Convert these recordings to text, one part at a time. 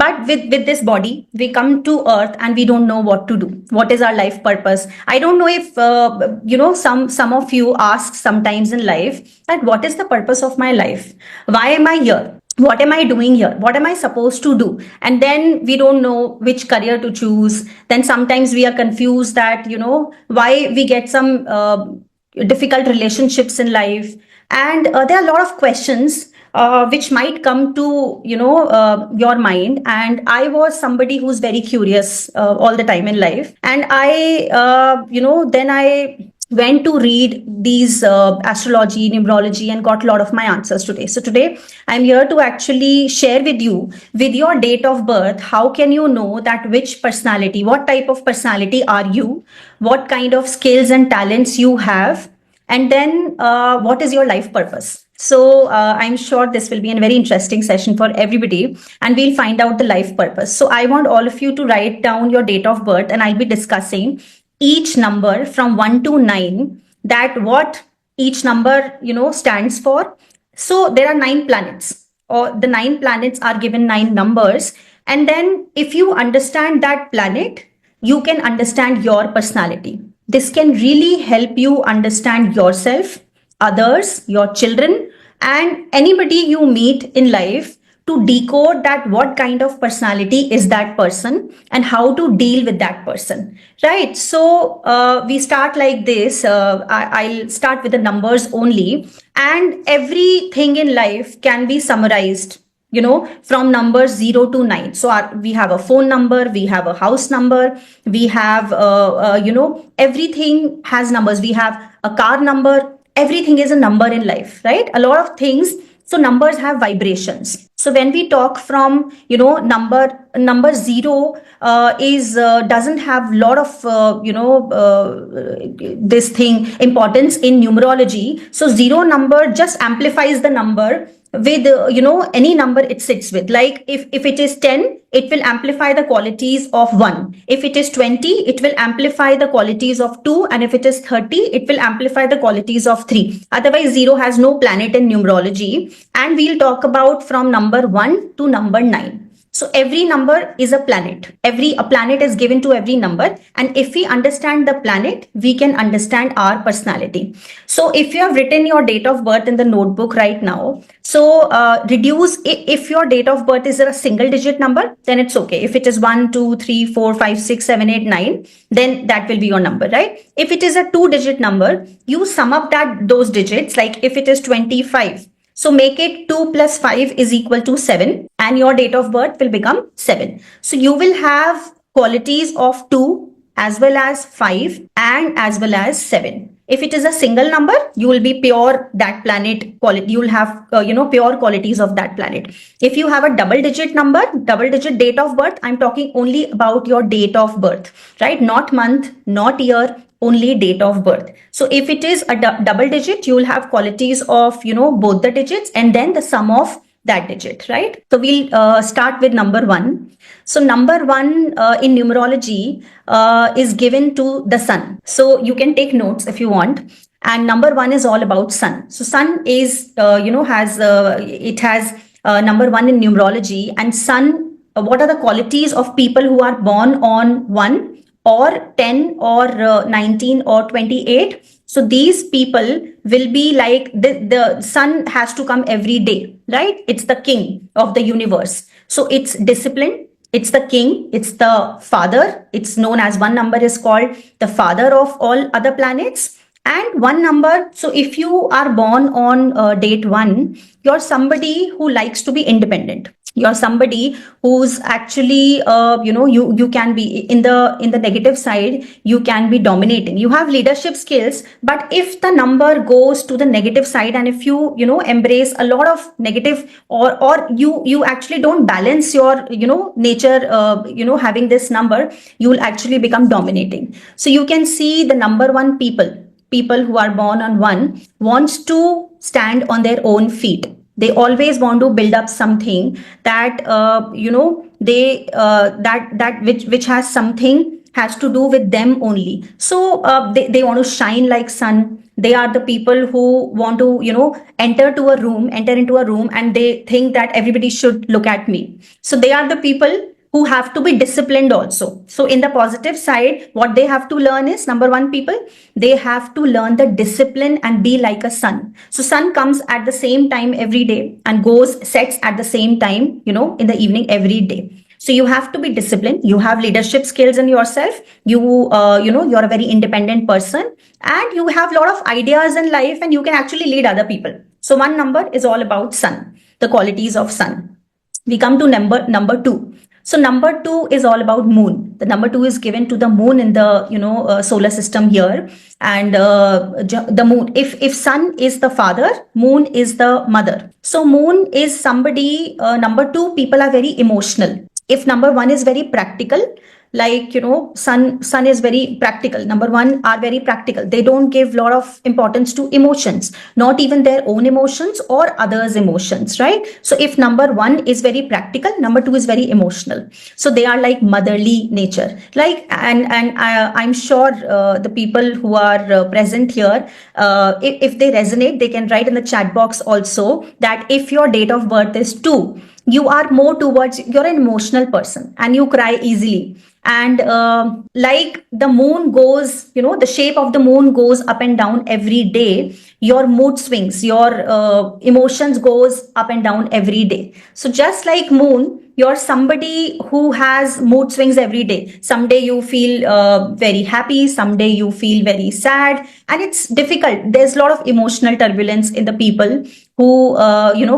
But with this body, we come to earth and we don't know what to do. What is our life purpose? I don't know if some of you ask sometimes in life that what is the purpose of my life? Why am I here? What am I doing here? What am I supposed to do? And then we don't know which career to choose. Then sometimes we are confused that, why we get some difficult relationships in life. And there are a lot of questions which might come to your mind. And I was somebody who's very curious all the time in life. And I then I went to read these astrology, numerology, and got a lot of my answers today. So today I'm here to actually share with you, with your date of birth, how can you know that which personality, what type of personality are you, what kind of skills and talents you have, and then what is your life purpose. So I'm sure this will be a very interesting session for everybody, and we'll find out the life purpose. So I want all of you to write down your date of birth, and I'll be discussing each number from 1 to 9, that what each number stands for. So there are 9 planets, or the 9 planets are given 9 numbers. And then if you understand that planet, you can understand your personality. This can really help you understand yourself, others, your children, and anybody you meet in life, to decode that what kind of personality is that person and how to deal with that person, right? So we start like this. I'll start with the numbers only, and everything in life can be summarized from numbers 0 to 9. So we have a phone number, we have a house number, we have everything has numbers. We have a car number. Everything is a number in life, right? A lot of things. So numbers have vibrations. So when we talk from number 0 is doesn't have a lot of this thing importance in numerology. So 0 number just amplifies the number with any number it sits with. Like if it is 10, it will amplify the qualities of 1. If it is 20, it will amplify the qualities of 2. And if it is 30, it will amplify the qualities of 3. Otherwise 0 has no planet in numerology. And we'll talk about from number 1 to number 9. So every number is a planet. A planet is given to every number. And if we understand the planet, we can understand our personality. So if you have written your date of birth in the notebook right now, so reduce, if your date of birth is a single digit number, then it's okay. If it is 1, 2, 3, 4, 5, 6, 7, 8, 9, then that will be your number, right? If it is a 2-digit number, you sum up those digits. Like if it is 25, so make it 2 plus 5 is equal to 7, and your date of birth will become 7. So you will have qualities of 2 as well as 5 and as well as 7. If it is a single number, you will be pure that planet quality. You will have pure qualities of that planet. If you have a double digit number, double digit date of birth, I'm talking only about your date of birth, right? Not month, not year, only date of birth. So if it is a double digit, you will have qualities of both the digits and then the sum of that digit, right? So we'll start with number 1. So number 1 in numerology is given to the sun. So you can take notes if you want. And number 1 is all about sun. So sun is has number 1 in numerology. And sun, what are the qualities of people who are born on 1 or 10 or 19 or 28? So these people will be like, the sun has to come every day, right? It's the king of the universe. So it's discipline, it's the king, it's the father. It's known as, one number is called the father of all other planets. And one number, so if you are born on date 1, you're somebody who likes to be independent. You're somebody who's actually, you can be in the negative side, you can be dominating. You have leadership skills, but if the number goes to the negative side, and if you, embrace a lot of negative, or you actually don't balance your, nature, having this number, you will actually become dominating. So you can see the number 1 people who are born on 1 wants to stand on their own feet. They always want to build up something that, which has something has to do with them only. So they want to shine like sun. They are the people who want to, enter into a room, and they think that everybody should look at me. So they are the people who have to be disciplined also. So in the positive side, what they have to learn is, number one, people, they have to learn the discipline and be like a sun. So sun comes at the same time every day and sets at the same time, in the evening every day. So you have to be disciplined. You have leadership skills in yourself. You're a very independent person, and you have a lot of ideas in life, and you can actually lead other people. So one number is all about sun, the qualities of sun. We come to number two. So number two is all about moon. The number two is given to the moon in the solar system here, and the moon. If sun is the father, moon is the mother. So moon is somebody. Number two people are very emotional. If number one is very practical, like sun is very practical. Number one are very practical. They don't give a lot of importance to emotions, not even their own emotions or others emotions, right? So if number one is very practical, number two is very emotional. So they are like motherly nature, like, and I'm sure the people who are present here, if they resonate, they can write in the chat box also that if your date of birth is 2, you are more towards, you're an emotional person and you cry easily. And like the moon goes, the shape of the moon goes up and down every day, your mood swings, your emotions goes up and down every day. So just like moon, you're somebody who has mood swings every day. Someday you feel very happy, someday you feel very sad, and it's difficult. There's a lot of emotional turbulence in the people who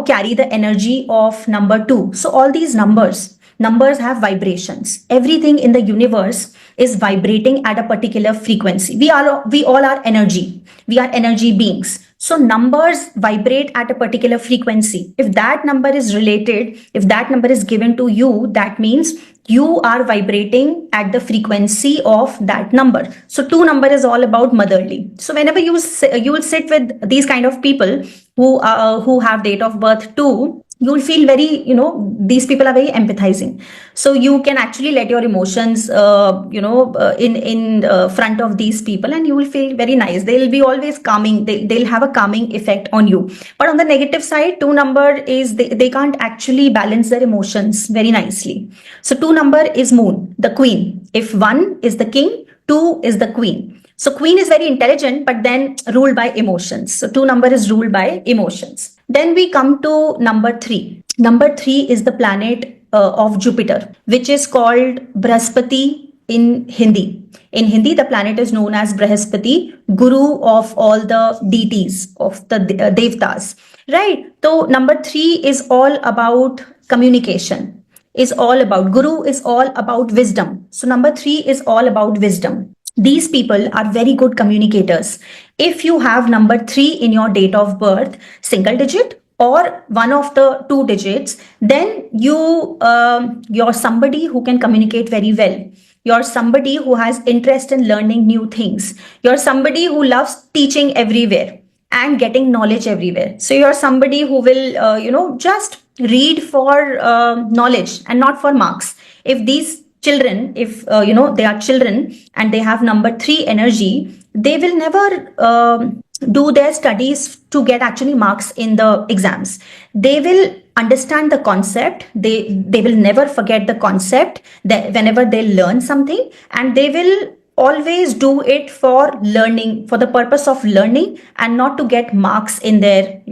carry the energy of number two. So all these numbers have vibrations. Everything in the universe is vibrating at a particular frequency. We all are energy. We are energy beings. So numbers vibrate at a particular frequency. If that number is related, if that number is given to you, that means you are vibrating at the frequency of that number. So 2 number is all about motherly. So whenever you will sit with these kind of people who have date of birth 2, you will feel very, these people are very empathizing. So you can actually let your emotions, in front of these people, and you will feel very nice. They'll be always calming. They'll have a calming effect on you. But on the negative side, 2 number is, they can't actually balance their emotions very nicely. So 2 number is moon, the queen. If 1 is the king, 2 is the queen. So queen is very intelligent, but then ruled by emotions. So 2 number is ruled by emotions. Then we come to number 3. Number 3 is the planet of Jupiter, which is called Brahaspati in Hindi. In Hindi, the planet is known as Brahaspati, guru of all the deities, of the devtas, right? So number 3 is all about communication, is all about, guru is all about wisdom. So number 3 is all about wisdom. These people are very good communicators. If you have number 3 in your date of birth, single digit or one of the 2 digits, then you're somebody who can communicate very well. You're somebody who has interest in learning new things. You're somebody who loves teaching everywhere and getting knowledge everywhere. So you're somebody who will, just read for knowledge and not for marks. If these children, if they are children and they have number 3 energy, they will never do their studies to get actually marks in the exams. They will understand the concept. They will never forget the concept that whenever they learn something, and they will always do it for learning, for the purpose of learning, and not to get marks in their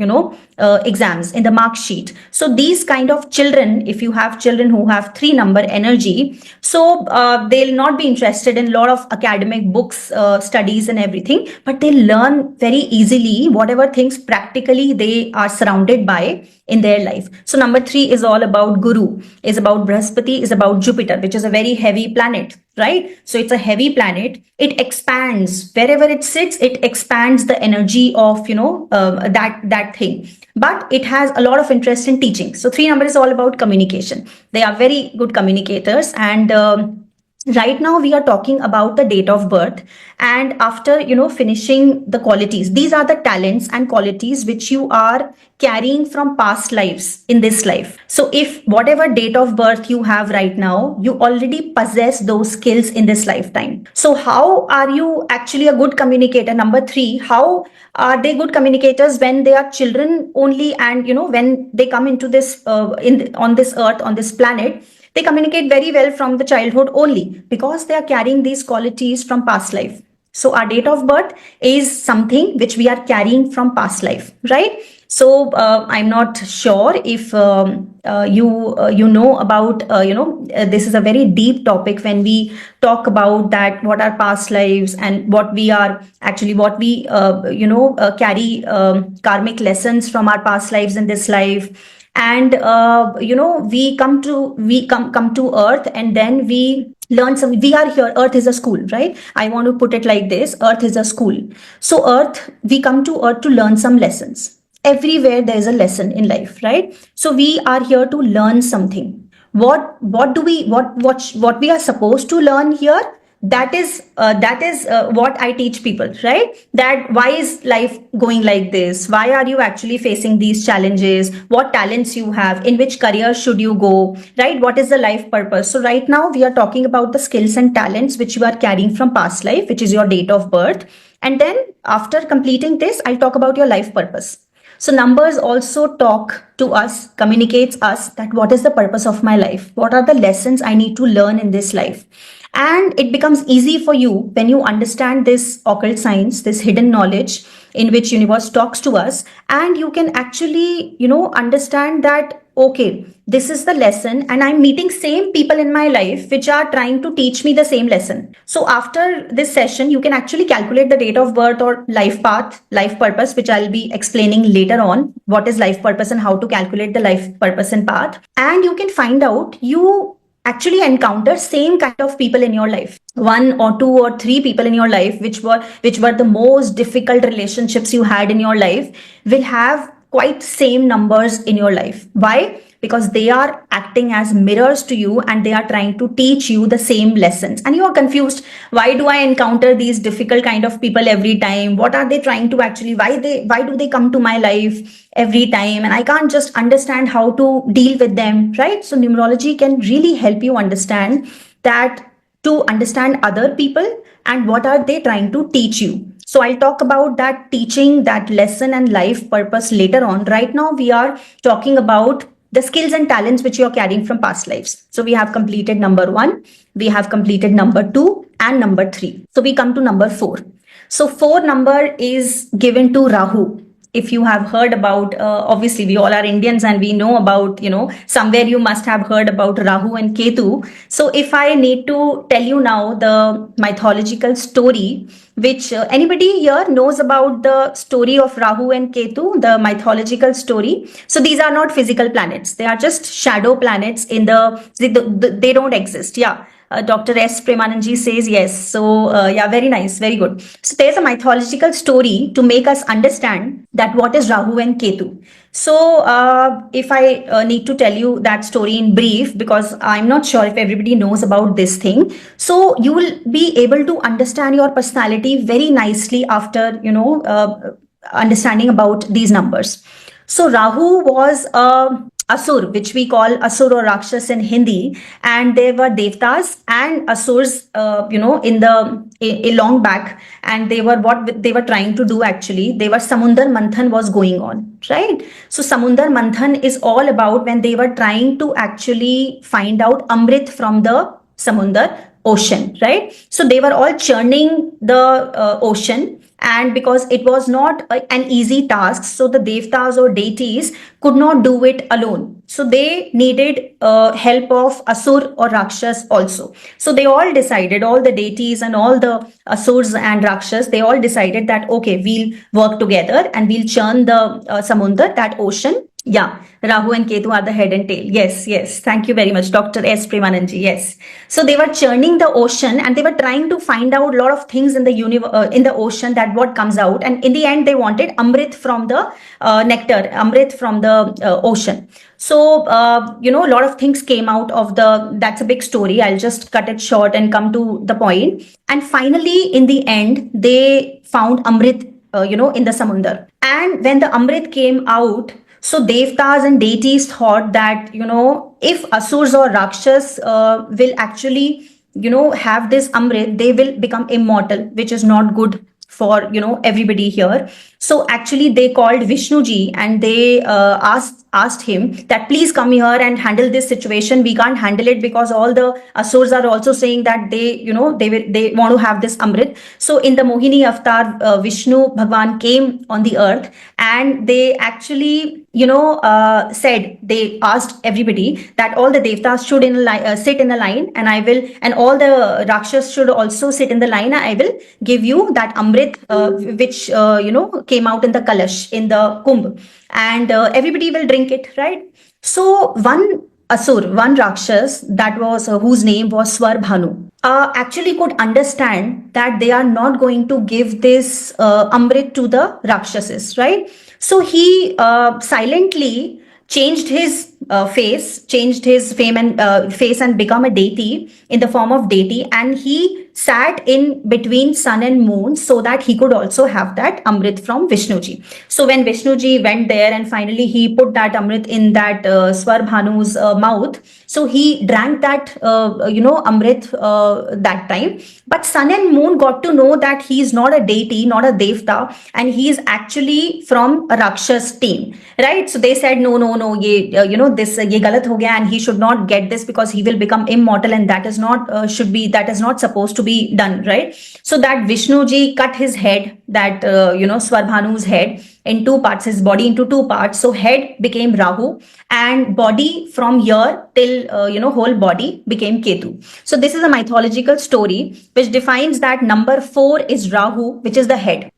exams, in the mark sheet. So these kind of children, if you have children who have 3 number energy, so they'll not be interested in a lot of academic books, studies and everything, but they learn very easily whatever things practically they are surrounded by in their life. So number 3 is all about guru, is about Brahaspati, is about Jupiter, which is a very heavy planet, right? So it's a heavy planet. It expands wherever it sits. It expands the energy of that thing, but it has a lot of interest in teaching. So 3 number is all about communication. They are very good communicators, and Right now we are talking about the date of birth, and after finishing the qualities, these are the talents and qualities which you are carrying from past lives in this life. So if whatever date of birth you have right now, you already possess those skills in this lifetime. So how are you actually a good communicator? Number 3, how are they good communicators when they are children only, and when they come into this on this earth, on this planet, they communicate very well from the childhood only because they are carrying these qualities from past life. So our date of birth is something which we are carrying from past life, right? So I'm not sure if you know about this is a very deep topic when we talk about that, what are past lives and what we are actually, what we carry karmic lessons from our past lives in this life. And we come to earth, and then we learn some. We are here, earth is a school, right? I want to put it like this: earth is a school. So earth, we come to earth to learn some lessons. Everywhere there is a lesson in life, right? So we are here to learn something. What do we what we are supposed to learn here? That is what I teach people, right? That why is life going like this? Why are you actually facing these challenges? What talents you have? In which career should you go? Right? What is the life purpose? So right now we are talking about the skills and talents which you are carrying from past life, which is your date of birth. And then after completing this, I'll talk about your life purpose. So numbers also talk to us, communicates us that what is the purpose of my life? What are the lessons I need to learn in this life? And it becomes easy for you when you understand this occult science, this hidden knowledge in which universe talks to us, and you can actually, understand that, okay, this is the lesson, and I'm meeting same people in my life which are trying to teach me the same lesson. So after this session, you can actually calculate the date of birth or life path, life purpose, which I'll be explaining later on, what is life purpose and how to calculate the life purpose and path. And you can find out, you actually encounter same kind of people in your life, one or two or three people in your life which were the most difficult relationships you had in your life, will have quite same numbers in your life. Why? Because they are acting as mirrors to you, and they are trying to teach you the same lessons, and you are confused, why do I encounter these difficult kind of people every time? What are they trying to actually, why do they come to my life every time, and I can't just understand how to deal with them, right? So numerology can really help you understand that, to understand other people and what are they trying to teach you. So I'll talk about that teaching, that lesson and life purpose later on. Right now we are talking about the skills and talents which you're carrying from past lives. So we have completed number 1, we have completed number 2 and number 3. So we come to number 4. So 4 number is given to Rahu. If you have heard about, obviously we all are Indians and we know about, somewhere you must have heard about Rahu and Ketu. So if I need to tell you now the mythological story, which anybody here knows about the story of Rahu and Ketu, the mythological story. So these are not physical planets. They are just shadow planets in they don't exist. Yeah. Dr. S. Premananji says yes. So yeah, very nice, very good. So there's a mythological story to make us understand that what is Rahu and Ketu. So if I need to tell you that story in brief, because I'm not sure if everybody knows about this thing, so you will be able to understand your personality very nicely after understanding about these numbers. So Rahu was a Asur, which we call Asur or Rakshas in Hindi, and they were Devtas and Asurs, in a long back, and they were what they were trying to do actually. They were Samundar Manthan was going on, right? So Samundar Manthan is all about when they were trying to actually find out Amrit from the Samundar ocean, right? So they were all churning the ocean, and because it was not an easy task, so the devtas or deities could not do it alone, so they needed help of asur or rakshas also. So they all decided, all the deities and all the asurs and rakshas, they all decided that okay, we'll work together and we'll churn the samundar, that ocean, Yeah, Rahu and Ketu are the head and tail. Yes, yes. Thank you very much, Dr. S. Premananji. Yes. So they were churning the ocean and they were trying to find out a lot of things in the in the ocean, that what comes out. And in the end, they wanted Amrit from the nectar, Amrit from the ocean. So, a lot of things came out of that's a big story. I'll just cut it short and come to the point. And finally, in the end, they found Amrit, in the Samundar. And when the Amrit came out, so devtas and deities thought that, if asurs or rakshas will actually, have this Amrit, they will become immortal, which is not good for, everybody here. So actually they called Vishnuji and they asked him that please come here and handle this situation. We can't handle it because all the asurs are also saying that they want to have this Amrit. So in the Mohini avatar, Vishnu Bhagwan came on the earth and they actually said, they asked everybody that all the devtas should sit in a line, and I will, and all the rakshas should also sit in the line. I will give you that Amrit, which came out in the kalash in the kumbh, and everybody will drink it, right? So one asur, one rakshas, that was whose name was Swarbhanu, actually could understand that they are not going to give this Amrit to the Rakshasas, right? So he silently changed his changed his face and become a deity in the form of deity, and he sat in between sun and moon so that he could also have that Amrit from Vishnuji. So when Vishnuji went there and finally he put that Amrit in that Swarbhanu's mouth, so he drank that Amrit that time. But sun and moon got to know that he is not a deity, not a devta, and he is actually from a Rakshas team, right? So they said, no, this ye galat ho gaya, and he should not get this because he will become immortal, and that is not that is not supposed to be done, right? So that Vishnuji cut his head, that Swarbhanu's head, in two parts, his body into two parts. So head became Rahu, and body from here till whole body became Ketu. So this is a mythological story which defines that number 4 is Rahu, which is the head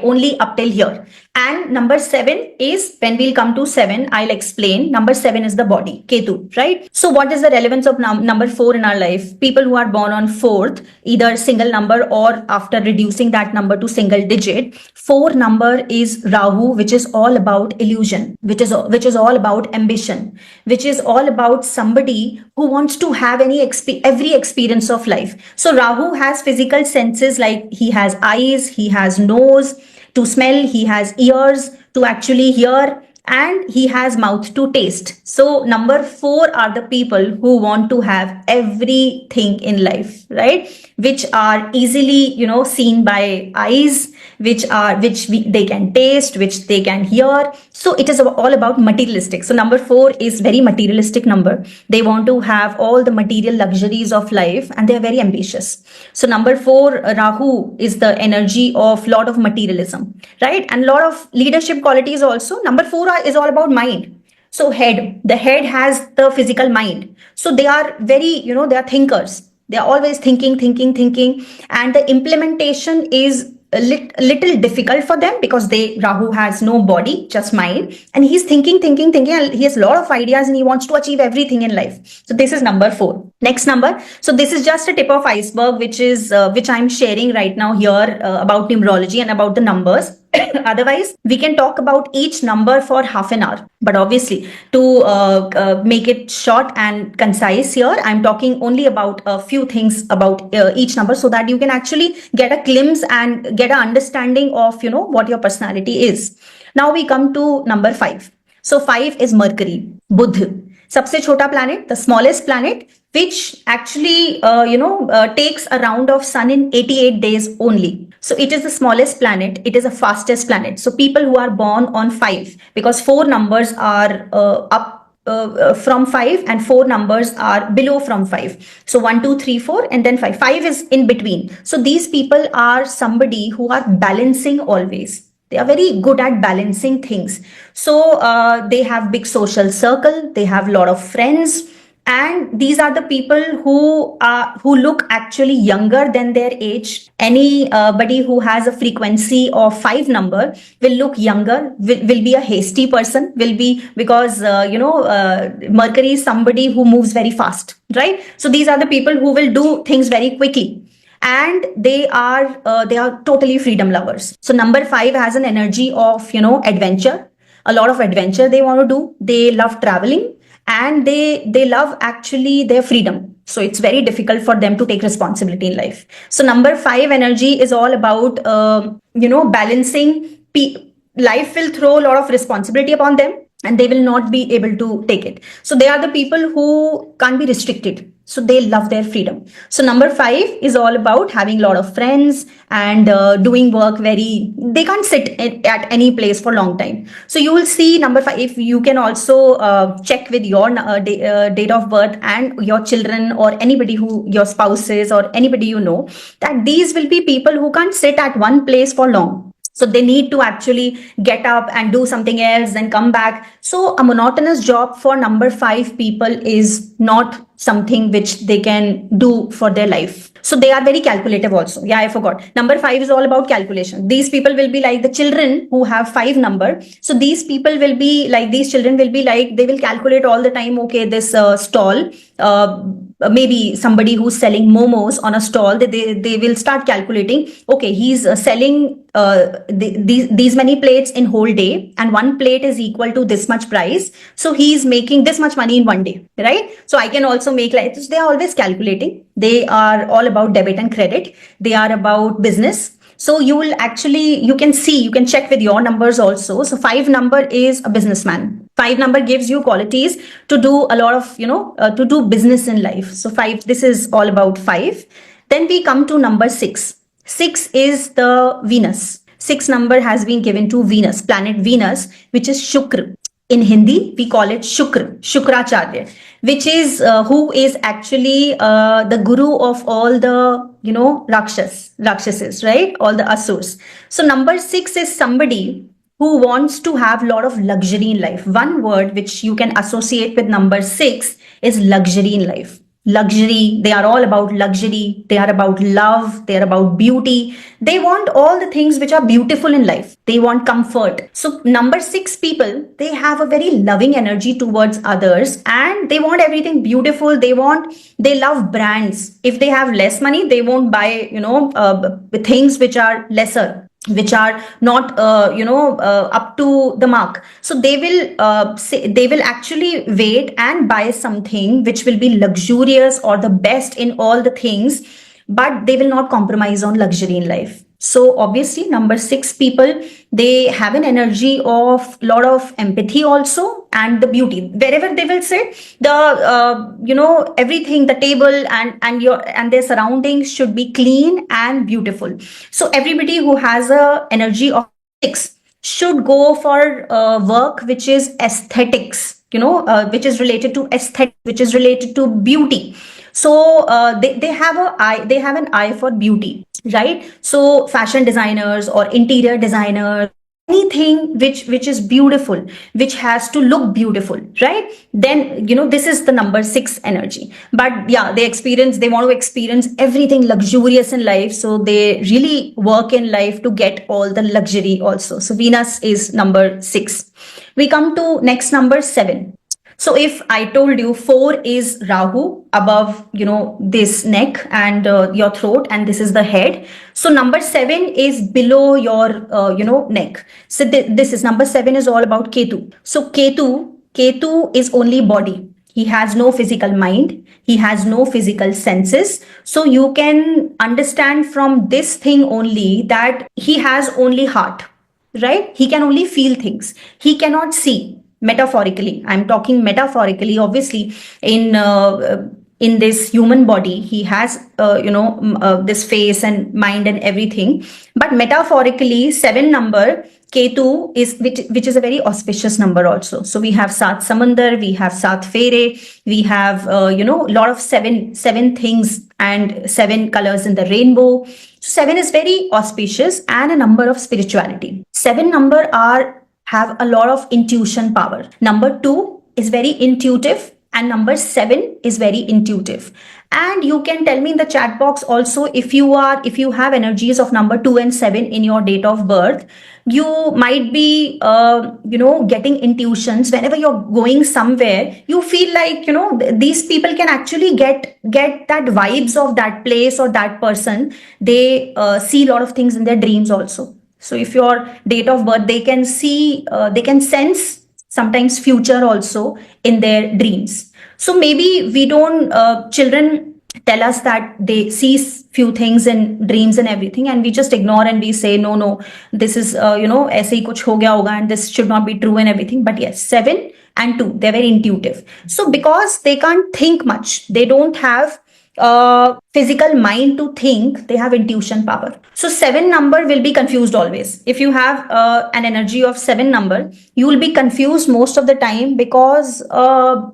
only up till here, and number 7 is, when we'll come to 7, I'll explain. Number 7 is the body, Ketu, right? So what is the relevance of number 4 in our life? People who are born on 4th, either single number or after reducing that number to single digit, 4 number is Rahu, which is all about illusion, which is all about ambition, which is all about somebody who wants to have every experience of life. So Rahu has physical senses, like he has eyes, he has nose to smell, he has ears to actually hear, and he has mouth to taste. So number 4 are the people who want to have everything in life, right? Which are easily, seen by eyes, which they can taste, which they can hear. So it is all about materialistic. So number 4 is very materialistic number. They want to have all the material luxuries of life, and they are very ambitious. So number 4, Rahu, is the energy of lot of materialism, right? And lot of leadership qualities also. Number 4 is all about mind. So the head has the physical mind. So they are very, they are thinkers. They are always thinking, and the implementation is a little difficult for them because Rahu has no body, just mind, and he's thinking, and he has a lot of ideas and he wants to achieve everything in life. So this is number 4. Next number. So this is just a tip of iceberg, which I'm sharing right now here about numerology and about the numbers. Otherwise, we can talk about each number for half an hour. But obviously, to make it short and concise here, I'm talking only about a few things about each number so that you can actually get a glimpse and get an understanding of, what your personality is. Now we come to number 5. So 5 is Mercury, Budh. सबसे छोटा planet, the smallest planet, which actually takes a round of sun in 88 days only. So it is the smallest planet. It is the fastest planet. So people who are born on 5, because 4 numbers are up from 5 and 4 numbers are below from 5. So 1, 2, 3, 4 and then 5. 5 is in between. So these people are somebody who are balancing always. They are very good at balancing things. So they have big social circle. They have a lot of friends. And these are the people who look actually younger than their age. Anybody who has a frequency of 5 number will look younger, will be a hasty person, will be, because Mercury is somebody who moves very fast, right? So these are the people who will do things very quickly, and they are totally freedom lovers. So number 5 has an energy of adventure, a lot of adventure they want to do. They love traveling, and they love actually their freedom. So it's very difficult for them to take responsibility in life. So number 5 energy is all about balancing. Life will throw a lot of responsibility upon them, and they will not be able to take it. So they are the people who can't be restricted, so they love their freedom. So number 5 is all about having a lot of friends, and doing work very, they can't sit at any place for a long time. So you will see number 5, if you can also check with your date of birth and your children, or anybody who your spouses, or anybody that these will be people who can't sit at one place for long. So they need to actually get up and do something else, then come back. So a monotonous job for number 5 people is not something which they can do for their life. So they are very calculative also. Yeah, I forgot. Number 5 is all about calculation. These people will be like the children who have 5 number. So these people will be like, these children will be like, they will calculate all the time. Okay, this stall, maybe somebody who's selling momos on a stall, they will start calculating. Okay, he's selling these many plates in whole day, and one plate is equal to this much price, so he's making this much money in one day, right? So I can also make like this. They are always calculating. They are all about debit and credit. They are about business. So you will actually, you can see, you can check with your numbers also. So 5 number is a businessman. 5 number gives you qualities to do a lot of, to do business in life. So 5, this is all about 5. Then we come to number 6. 6 is the Venus. 6 number has been given to Venus, planet Venus, which is Shukra. In Hindi, we call it Shukra, Shukracharya, which is who is actually the guru of all the, Rakshasas, right? All the Asurs. So number 6 is somebody who wants to have a lot of luxury in life. One word which you can associate with number 6 is luxury in life. Luxury, they are all about luxury. They are about love. They are about beauty. They want all the things which are beautiful in life. They want comfort. So number 6 people, they have a very loving energy towards others, and they want everything beautiful. They love brands. If they have less money, they won't buy, things which are lesser, which are not up to the mark. So they will actually wait and buy something which will be luxurious or the best in all the things, but they will not compromise on luxury in life. So obviously number 6 people, they have an energy of lot of empathy also, and the beauty. Wherever they will sit, the everything, the table and their surroundings should be clean and beautiful. So everybody who has a energy of 6 should go for work which is aesthetics, which is related to aesthetic, which is related to beauty. So they have an eye for beauty, right? So fashion designers or interior designers, anything which is beautiful, which has to look beautiful, right? Then this is the number 6 energy. But yeah, they want to experience everything luxurious in life, so they really work in life to get all the luxury also. So Venus is number 6. We come to next, number 7. So if I told you 4 is Rahu above, this neck and your throat, and this is the head. So number 7 is below your, neck. So this is number 7 is all about Ketu. So Ketu is only body. He has no physical mind. He has no physical senses. So you can understand from this thing only that he has only heart, right? He can only feel things. He cannot see. Metaphorically, I'm talking metaphorically. Obviously, in this human body, he has this face and mind and everything. But metaphorically, 7 number Ketu is which is a very auspicious number also. So we have Sat Samandar, we have Sat Fere, we have lot of seven things and 7 colors in the rainbow. So 7 is very auspicious and a number of spirituality. 7 number have a lot of intuition power. Number 2 is very intuitive And number 7 is very intuitive. And you can tell me in the chat box also, if you have energies of number 2 and 7 in your date of birth, you might be getting intuitions whenever you're going somewhere. You feel like these people can actually get that vibes of that place or that person. They see a lot of things in their dreams also. So if your date of birth, they can see, they can sense sometimes future also in their dreams. So maybe we don't, children tell us that they see few things in dreams and everything, and we just ignore and we say no, this is aise hi kuch ho gaya hoga and this should not be true and everything. But yes, 7 and 2, they're very intuitive. So because they can't think much, they don't have physical mind to think, they have intuition power. So 7 number will be confused always. If you have an energy of 7 number, you will be confused most of the time, because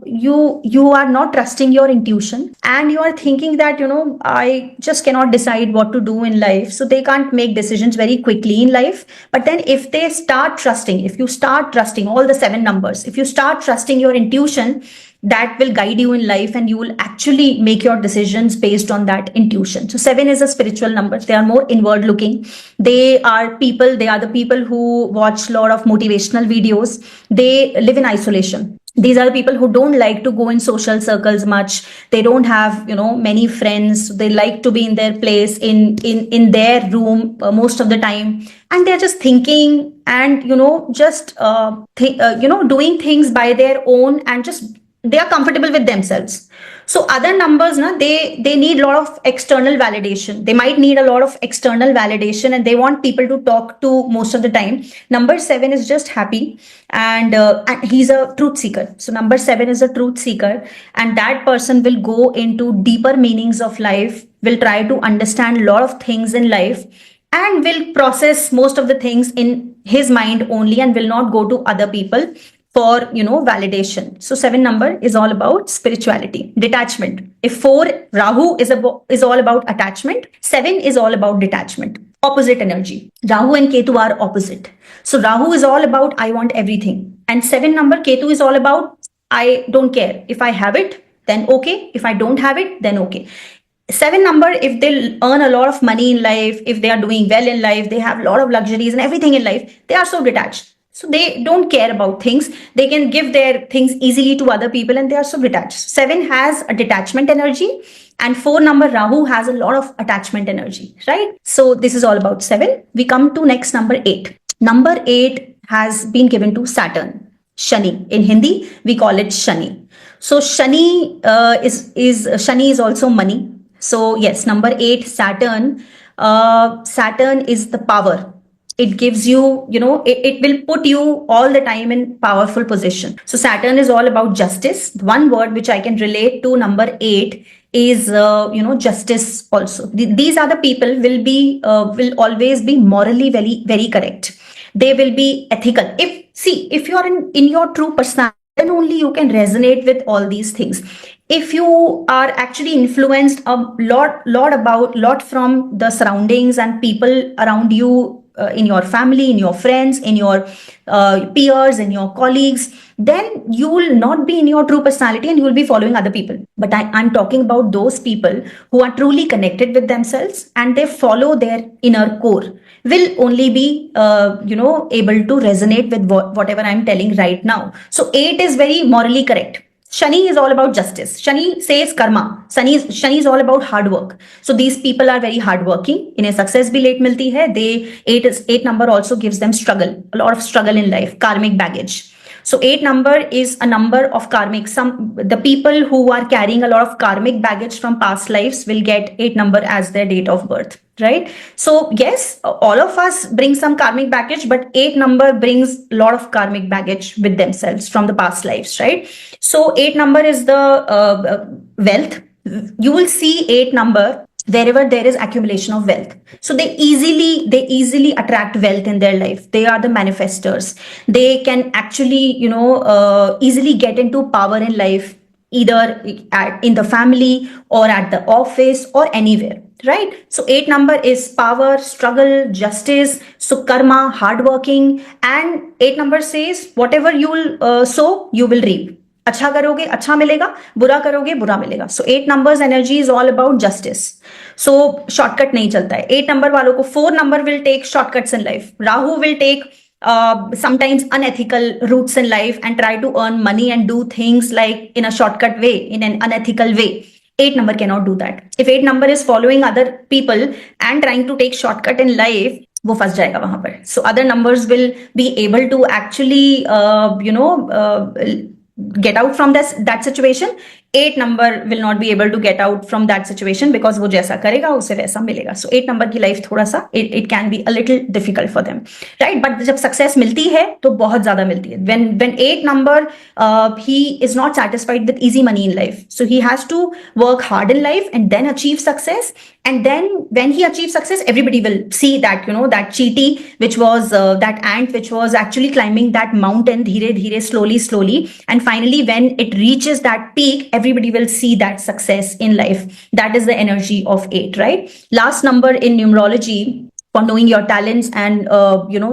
you are not trusting your intuition, and you are thinking that I just cannot decide what to do in life. So they can't make decisions very quickly in life. But then if they start trusting, if you start trusting all the 7 numbers, if you start trusting your intuition, that will guide you in life, and you will actually make your decisions based on that intuition. So 7 is a spiritual number. They are more inward looking. They are the people who watch a lot of motivational videos. They live in isolation. These are the people who don't like to go in social circles much. They don't have many friends. They like to be in their place, in their room most of the time, and they're just thinking and just doing things by their own, and just they are comfortable with themselves. So other numbers, they need a lot of external validation. They might need a lot of external validation, and they want people to talk to most of the time. Number 7 is just happy, and he's a truth seeker. So number 7 is a truth seeker, and that person will go into deeper meanings of life, will try to understand a lot of things in life, and will process most of the things in his mind only, and will not go to other people for validation. So 7 number is all about spirituality, detachment. If 4 Rahu is all about attachment, 7 is all about detachment. Opposite energy. Rahu and Ketu are opposite. So Rahu is all about I want everything, and 7 number Ketu is all about I don't care. If I have it, then okay. If I don't have it, then okay. 7 number, if they earn a lot of money in life, if they are doing well in life, they have a lot of luxuries and everything in life, they are so detached. So they don't care about things. They can give their things easily to other people, and they are so detached. 7 has a detachment energy, and 4 number Rahu has a lot of attachment energy, right? So this is all about 7. We come to next number 8. Number 8 has been given to Saturn, Shani. In Hindi, we call it Shani. So Shani Shani is also money. So yes, number 8, Saturn. Saturn is the power. It gives you, it will put you all the time in powerful position. So Saturn is all about justice. One word which I can relate to number 8 is, justice also. These are the people will always be morally very, very correct. They will be ethical. If you're in your true personality, then only you can resonate with all these things. If you are actually influenced a lot from the surroundings and people around you, in your family, in your friends, in your peers, in your colleagues, then you will not be in your true personality, and you will be following other people. But I'm talking about those people who are truly connected with themselves, and they follow their inner core, will only be able to resonate with whatever I'm telling right now. So 8 is very morally correct. Shani is all about justice. Shani says karma. Shani is all about hard work. So these people are very hardworking. In a success bhi late milti hai. 8 number also gives them struggle, a lot of struggle in life, karmic baggage. So 8 number is a number of karmic. The people who are carrying a lot of karmic baggage from past lives will get 8 number as their date of birth, right? So yes, all of us bring some karmic baggage, but 8 number brings a lot of karmic baggage with themselves from the past lives, right? So 8 number is the wealth. You will see 8 number wherever there is accumulation of wealth. So they easily attract wealth in their life. They are the manifestors. They can actually, easily get into power in life, either in the family or at the office or anywhere, right? So 8 number is power, struggle, justice, so karma, hardworking, and 8 number says whatever you will sow, you will reap. अच्छा करोगे अच्छा मिलेगा, बुरा करोगे बुरा मिलेगा. So 8 numbers energy is all about justice. So shortcut नहीं चलता है. 8 नंबर वालों को 4 number will take shortcuts in life. Rahu will take sometimes unethical routes in life and try to earn money and do things like in a shortcut way, in an unethical way. 8 number cannot do that. If 8 number is following other people and trying to take shortcut in life, वो फंस जाएगा वहां पर. So other numbers will be able to actually get out from that situation. 8 number will not be able to get out from that situation because वो जैसा करेगा उसे वैसा मिलेगा. So 8 number की लाइफ थोड़ा सा it can be a little difficult for them, right? But जब सक्सेस मिलती है तो बहुत ज्यादा मिलती है. When 8 number he is not satisfied with easy money in life, so he has to work hard in life and then achieve success. And then when he achieves success, everybody will see that, that cheaty, which was that ant which was actually climbing that mountain dhire dhire, slowly, and finally when it reaches that peak, everybody will see that success in life. That is the energy of 8, right? Last number in numerology for knowing your talents and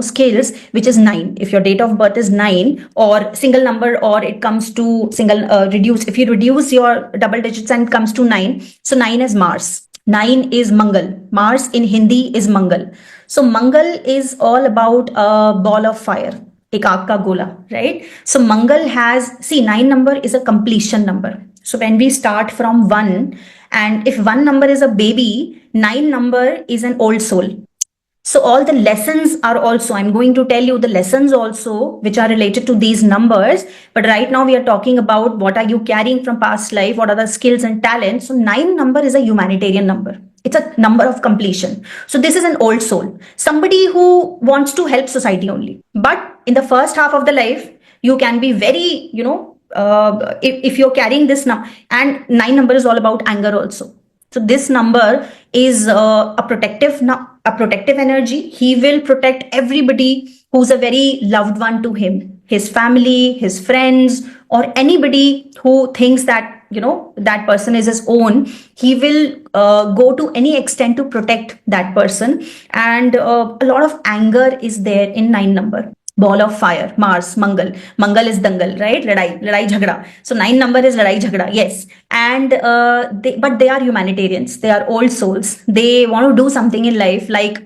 skills, which is 9. If your date of birth is 9 or single number, or it comes to single reduce, if you reduce your double digits and it comes to 9, so 9 is Mars. 9 is Mangal. Mars in Hindi is Mangal. So Mangal is all about a ball of fire. एक आग का गोला, right? So Mangal has, see, 9 number is a completion number. So when we start from 1, and if 1 number is a baby, 9 number is an old soul. So all the lessons are also, I'm going to tell you the lessons also which are related to these numbers. But right now we are talking about what are you carrying from past life, what are the skills and talents. So 9 number is a humanitarian number. It's a number of completion. So this is an old soul, somebody who wants to help society only. But in the first half of the life, you can be very, if you're carrying this number, and 9 number is all about anger also. So this number is a protective energy. He will protect everybody who's a very loved one to him, his family, his friends, or anybody who thinks that that person is his own. He will go to any extent to protect that person. And a lot of anger is there in 9 number. Ball of fire, Mars, Mangal is dangal, right? Ladai jhagda. So 9 number is ladai jhagda, yes. And but they are humanitarians. They are old souls. They want to do something in life. Like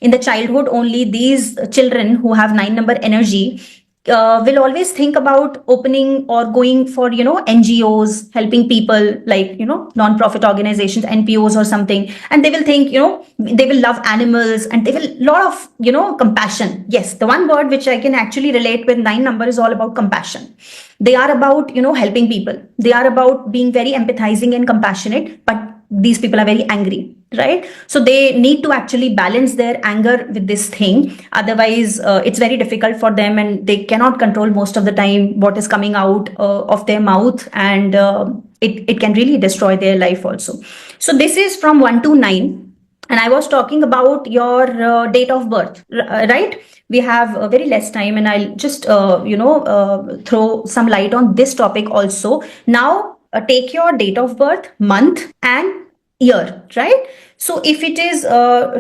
in the childhood only, these children who have 9 number energy will always think about opening or going for NGOs, helping people, like non-profit organizations, NPOs or something. And they will think they will love animals, and they will lot of compassion. Yes, the one word which I can actually relate with 9 number is all about compassion. They are about helping people. They are about being very empathizing and compassionate, but these people are very angry, right? So they need to actually balance their anger with this thing. Otherwise, it's very difficult for them, and they cannot control most of the time what is coming out of their mouth, and it can really destroy their life also. So this is from 1 to 9. And I was talking about your date of birth, right? We have very less time, and I'll just, throw some light on this topic also. Now, take your date of birth, month, and year, right? So if it is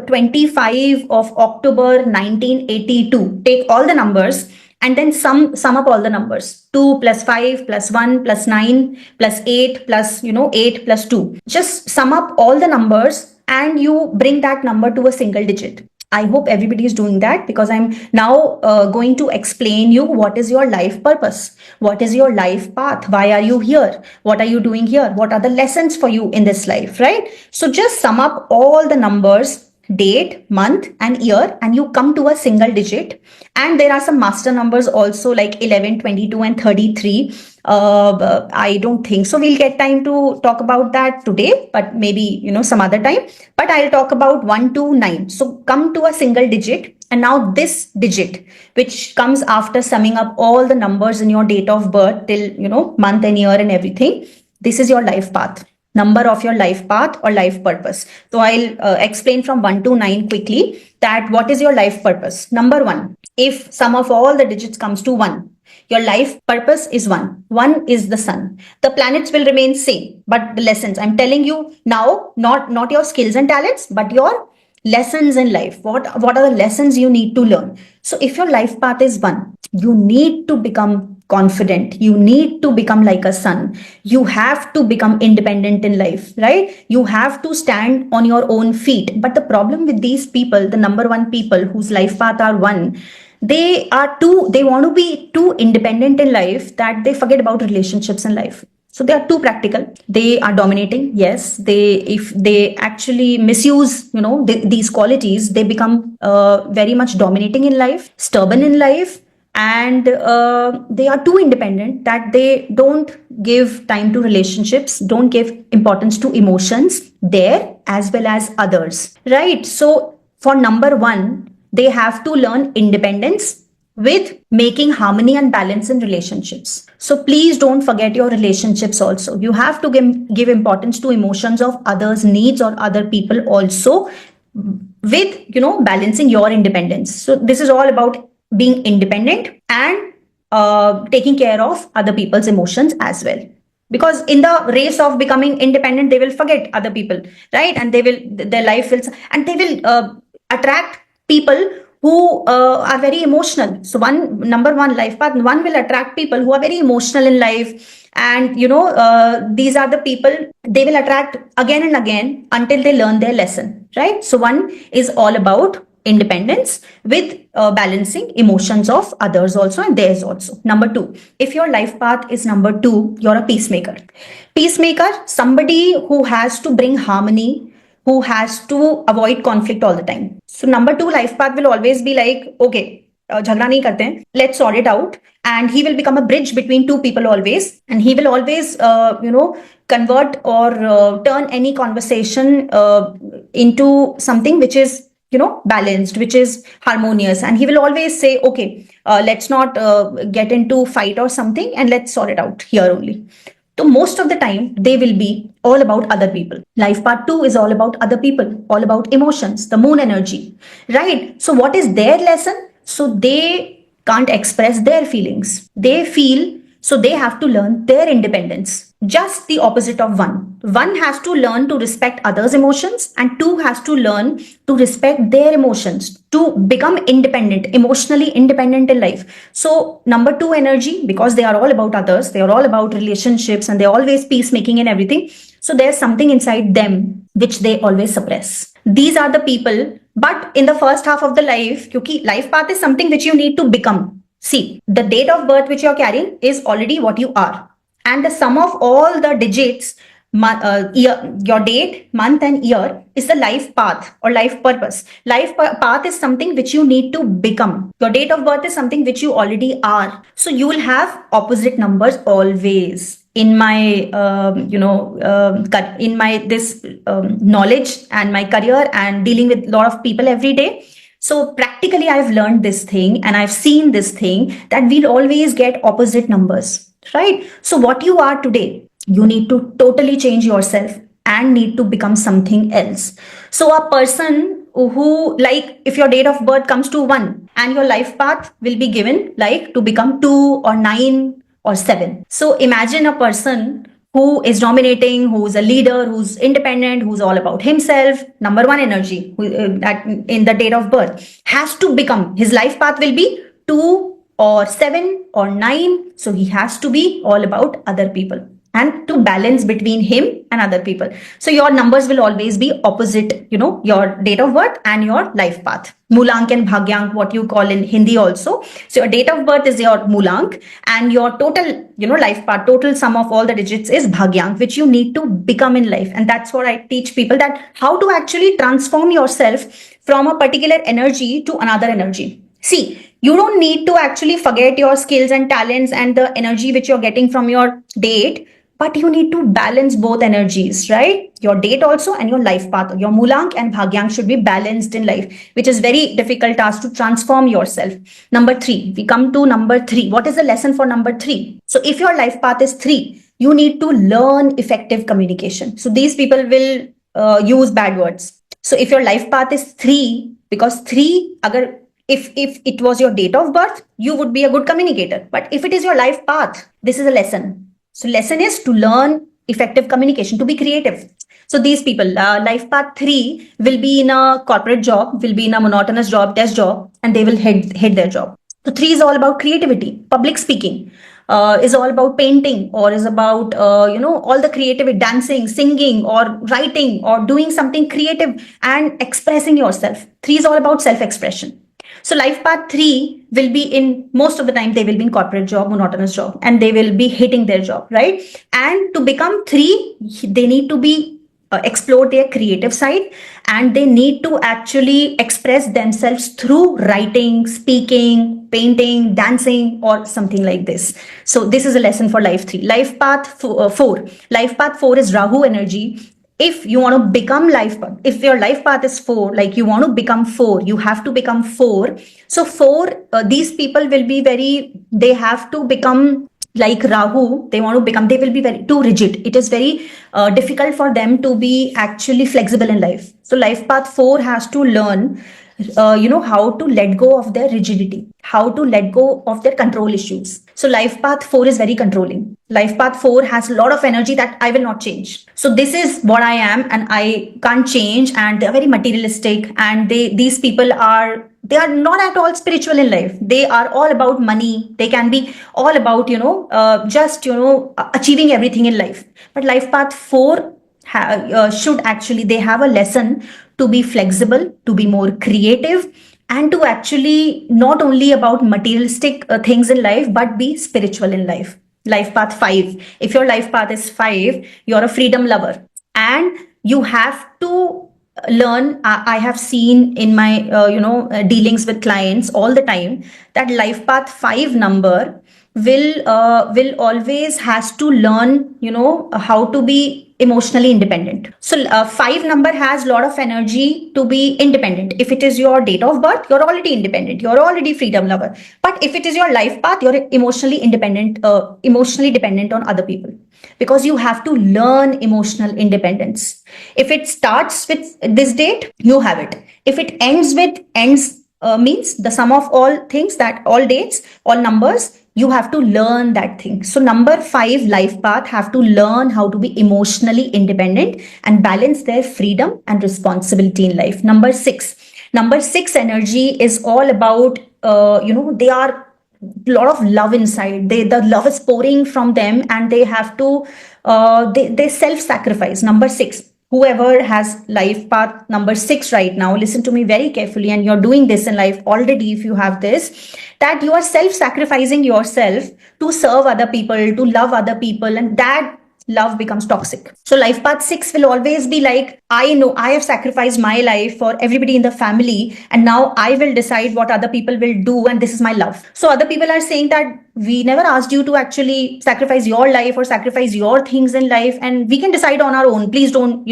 25 of October 1982, take all the numbers and then sum up all the numbers. 2 plus 5 plus 1 plus 9 plus 8 plus 8 plus 2. Just sum up all the numbers and you bring that number to a single digit. I hope everybody is doing that, because I'm now going to explain you what is your life purpose, what is your life path, why are you here, what are you doing here, what are the lessons for you in this life, right? So just sum up all the numbers, date, month, and year, and you come to a single digit. And there are some master numbers also, like 11, 22, and 33. I don't think so we'll get time to talk about that today, but maybe some other time. But I'll talk about 1 to 9. So come to a single digit, and now this digit, which comes after summing up all the numbers in your date of birth till month and year and everything, this is your life path. Number of your life path or life purpose. So I'll explain from 1 to 9 quickly that what is your life purpose. Number 1, if sum of all the digits comes to 1, your life purpose is 1. 1 is the sun. The planets will remain same, but the lessons I'm telling you now, not your skills and talents, but your lessons in life. What are the lessons you need to learn? So if your life path is 1, you need to become confident. You need to become like a sun. You have to become independent in life, right? You have to stand on your own feet. But the problem with these people, the number one people whose life path are one, they want to be too independent in life that they forget about relationships in life. So they are too practical. They are dominating. Yes, if they actually misuse, these qualities, they become very much dominating in life, stubborn in life, and they are too independent that they don't give time to relationships, don't give importance to emotions there as well as others, right? So for number one, they have to learn independence with making harmony and balance in relationships. So please don't forget your relationships also. You have to give importance to emotions of others' needs or other people also, with balancing your independence. So this is all about being independent and taking care of other people's emotions as well, because in the race of becoming independent they will forget other people, right? And their life will, and they will attract people who are very emotional. So number one life path one will attract people who are very emotional in life, and these are the people they will attract again and again until they learn their lesson, right? So one is all about independence with balancing emotions of others also and theirs also. Number two, if your life path is number two, you're a peacemaker. Peacemaker, somebody who has to bring harmony, who has to avoid conflict all the time. So number two life path will always be like, okay, झगड़ा नहीं करते हैं, let's sort it out, and he will become a bridge between two people always, and he will always convert or turn any conversation into something which is balanced, which is harmonious, and he will always say, okay, let's not get into fight or something, and let's sort it out here only. So most of the time they will be all about other people. Life part 2 is all about other people, all about emotions, the moon energy, right? So what is their lesson? So they can't express their feelings. They feel, so they have to learn their independence. Just the opposite of one. One has to learn to respect others' emotions, and two has to learn to respect their emotions, to become independent, emotionally independent in life. So number two energy, because they are all about others, they are all about relationships, and they're always peacemaking and everything. So there's something inside them which they always suppress. These are the people, but in the first half of the life, because life path is something which you need to become. See, the date of birth which you're carrying is already what you are. And the sum of all the digits, your date, month and year is the life path or life purpose. Life path is something which you need to become. Your date of birth is something which you already are. So you will have opposite numbers always. In my, in my this knowledge and my career and dealing with a lot of people every day. So practically I've learned this thing and I've seen this thing that we'll always get opposite numbers, right? So what you are today, you need to totally change yourself and need to become something else. So a person who, like, if your date of birth comes to 1 and your life path will be given like to become 2 or 9 or 7. So imagine a person who is dominating, who's a leader, who's independent, who's all about himself, number one energy that in the date of birth has to become, his life path will be 2 or 7 or 9. So he has to be all about other people and to balance between him and other people. So your numbers will always be opposite, your date of birth and your life path. Moolank and Bhagyank, what you call in Hindi also. So your date of birth is your Moolank and your total, life path, total sum of all the digits is Bhagyank, which you need to become in life. And that's what I teach people, that how to actually transform yourself from a particular energy to another energy. See, you don't need to actually forget your skills and talents and the energy which you're getting from your date, but you need to balance both energies, right? Your date also and your life path. Your Moolank and Bhagyank should be balanced in life, which is very difficult task to transform yourself. Number 3, we come to number 3. What is the lesson for number 3? So if your life path is 3, you need to learn effective communication. So these people will use bad words. So if your life path is 3, because 3, if it was your date of birth, you would be a good communicator. But if it is your life path, this is a lesson. So lesson is to learn effective communication, to be creative. So these people, life path 3 will be in a corporate job, will be in a monotonous job, desk job, and they will hate their job. So 3 is all about creativity, public speaking, is all about painting, or is about all the creative dancing, singing, or writing, or doing something creative and expressing yourself. 3 is all about self expression. So life path 3 will be, in most of the time they will be in corporate job, monotonous job, and they will be hating their job, right? And to become 3, they need to be explore their creative side, and they need to actually express themselves through writing, speaking, painting, dancing, or something like this. So this is a lesson for life 3. Life path 4. Life path 4 is Rahu energy. If you want to become life path, if your life path is 4, like you want to become 4, you have to become 4. So 4, these people will be they have to become like Rahu. They want to become, they will be very too rigid. It is very difficult for them to be actually flexible in life. So life path 4 has to learn how to let go of their rigidity, how to let go of their control issues. So life path 4 is very controlling. Life path 4 has a lot of energy that I will not change. So this is what I am, and I can't change, and they're very materialistic, and these people are, they are not at all spiritual in life. They are all about money. They can be all about just achieving everything in life. But life path 4 should actually, they have a lesson to be flexible, to be more creative, and to actually not only about materialistic things in life, but be spiritual in life. Life path 5. If your life path is 5, you're a freedom lover, and you have to learn. I have seen in my dealings with clients all the time that life path 5 number will always has to learn how to be emotionally independent. So 5 number has a lot of energy to be independent. If it is your date of birth, you're already independent, you're already freedom lover. But if it is your life path, you're emotionally independent, emotionally dependent on other people, because you have to learn emotional independence. If it starts with this date, you have it. If it ends with means the sum of all things, that all dates, all numbers, you have to learn that thing. So number 5 life path have to learn how to be emotionally independent and balance their freedom and responsibility in life. Number 6 energy is all about they are a lot of love inside. The love is pouring from them, and they have to they self-sacrifice. Number 6, whoever has life path number 6 right now, listen to me very carefully, and you're doing this in life already. If you have this, that you are self-sacrificing yourself to serve other people, to love other people, and that love becomes toxic. So life path 6 will always be like, I know I have sacrificed my life for everybody in the family, and now I will decide what other people will do, and this is my love. So other people are saying that we never asked you to actually sacrifice your life or sacrifice your things in life, and we can decide on our own. Please don't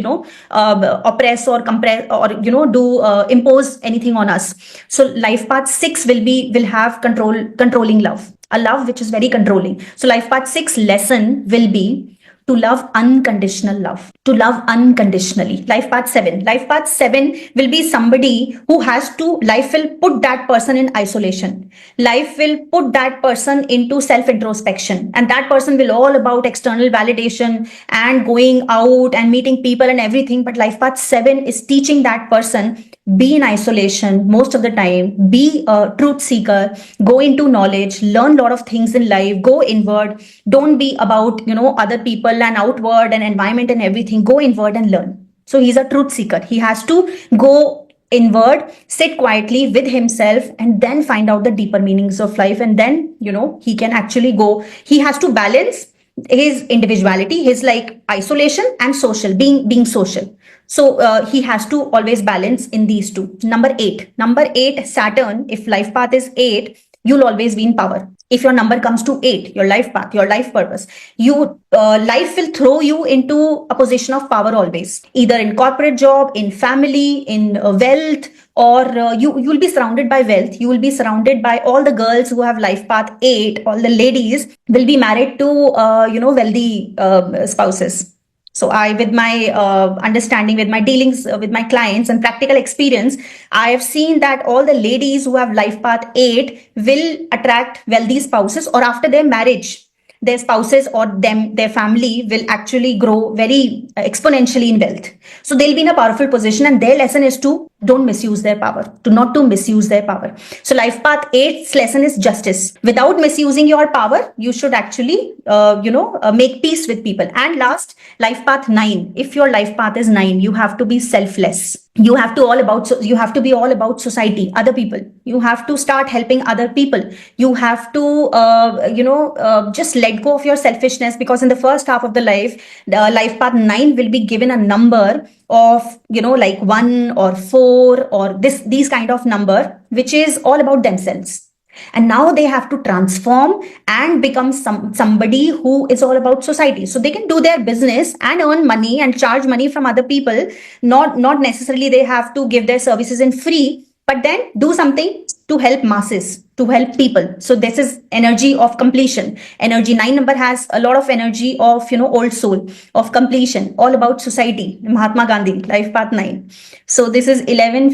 oppress or compress, or do impose anything on us. So life path 6 will have controlling love, a love which is very controlling. So life path 6 lesson will be to love unconditional love, to love unconditionally. Life path 7 will be somebody who has to, life will put that person in isolation, life will put that person into self introspection, and that person will all about external validation and going out and meeting people and everything. But life path 7 is teaching that person, be in isolation most of the time, be a truth seeker, go into knowledge, learn a lot of things in life, go inward. Don't be about other people and outward and environment and everything. Go inward and learn. So he's a truth seeker. He has to go inward, sit quietly with himself, and then find out the deeper meanings of life. And then he can actually go, he has to balance his individuality, his like isolation and social, being social. So he has to always balance in these two. Number 8 Saturn, if life path is 8, you'll always be in power. If your number comes to 8, your life path, your life purpose, life will throw you into a position of power always, either in corporate job, in family, in wealth, or you'll be surrounded by wealth. You will be surrounded by all the girls who have life path 8. All the ladies will be married to wealthy spouses. So I, with my understanding, with my dealings with my clients and practical experience, I have seen that all the ladies who have life path 8 will attract wealthy spouses, or after their marriage, their spouses or their family will actually grow very exponentially in wealth. So they'll be in a powerful position, and their lesson is to Don't misuse their power. Do not to misuse their power. So life path 8's lesson is justice. Without misusing your power, you should actually, make peace with people. And last, life path 9. If your life path is 9, you have to be selfless. You have to be all about society, other people. You have to start helping other people. You have to, just let go of your selfishness, because in the first half of the life path 9 will be given a number of, like 1 or 4 or these kind of number, which is all about themselves. And now they have to transform and become somebody who is all about society, so they can do their business and earn money and charge money from other people. Not necessarily they have to give their services in free, but then do something to help masses, to help people. So this is energy of completion. Energy 9 number has a lot of energy of, old soul, of completion, all about society. Mahatma Gandhi, life path 9. So this is 11